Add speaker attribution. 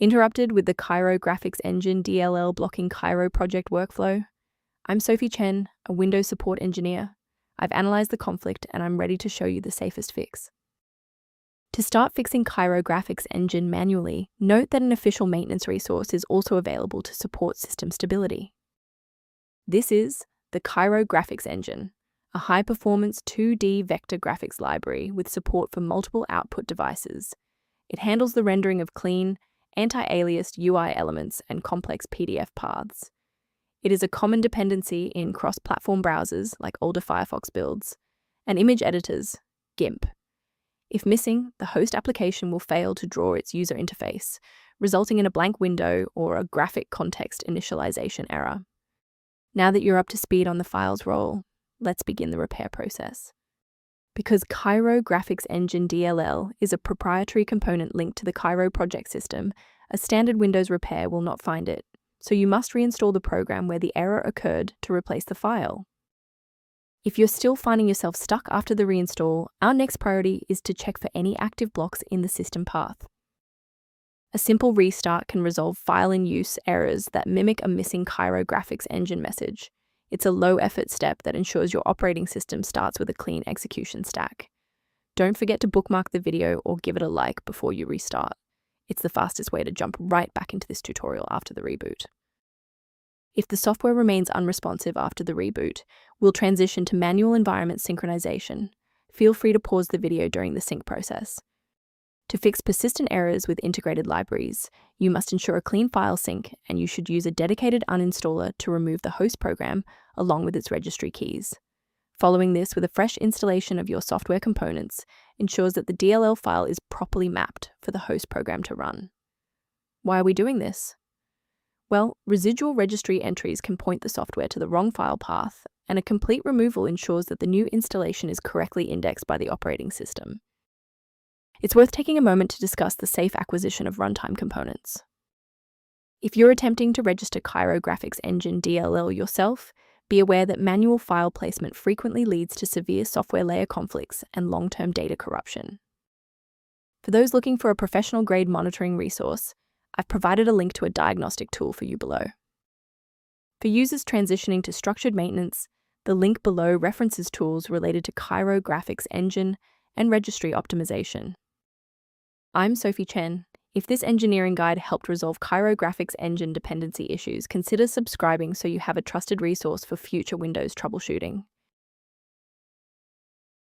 Speaker 1: Interrupted with the Cairo Graphics Engine DLL blocking Cairo Project workflow? I'm Sophie Chen, a Windows support engineer. I've analyzed the conflict and I'm ready to show you the safest fix. To start fixing Cairo Graphics Engine manually, note that an official maintenance resource is also available to support system stability. This is the Cairo Graphics Engine, a high-performance 2D vector graphics library with support for multiple output devices. It handles the rendering of clean, anti-aliased UI elements and complex PDF paths. It is a common dependency in cross-platform browsers like older Firefox builds and image editors, GIMP. If missing, the host application will fail to draw its user interface, resulting in a blank window or a graphic context initialization error. Now that you're up to speed on the file's role, let's begin the repair process. Because Cairo Graphics Engine DLL is a proprietary component linked to the Cairo Project system, a standard Windows repair will not find it, so you must reinstall the program where the error occurred to replace the file. If you're still finding yourself stuck after the reinstall, our next priority is to check for any active blocks in the system path. A simple restart can resolve file-in-use errors that mimic a missing Cairo Graphics Engine message. It's a low-effort step that ensures your operating system starts with a clean execution stack. Don't forget to bookmark the video or give it a like before you restart. It's the fastest way to jump right back into this tutorial after the reboot. If the software remains unresponsive after the reboot, we'll transition to manual environment synchronization. Feel free to pause the video during the sync process. To fix persistent errors with integrated libraries, you must ensure a clean file sync, and you should use a dedicated uninstaller to remove the host program along with its registry keys. Following this with a fresh installation of your software components ensures that the DLL file is properly mapped for the host program to run. Why are we doing this? Well, residual registry entries can point the software to the wrong file path, and a complete removal ensures that the new installation is correctly indexed by the operating system. It's worth taking a moment to discuss the safe acquisition of runtime components. If you're attempting to register Cairo Graphics Engine DLL yourself, be aware that manual file placement frequently leads to severe software layer conflicts and long-term data corruption. For those looking for a professional-grade monitoring resource, I've provided a link to a diagnostic tool for you below. For users transitioning to structured maintenance, the link below references tools related to Cairo Graphics Engine and registry optimization. I'm Sophie Chen. If this engineering guide helped resolve Cairo Graphics Engine dependency issues, consider subscribing so you have a trusted resource for future Windows troubleshooting.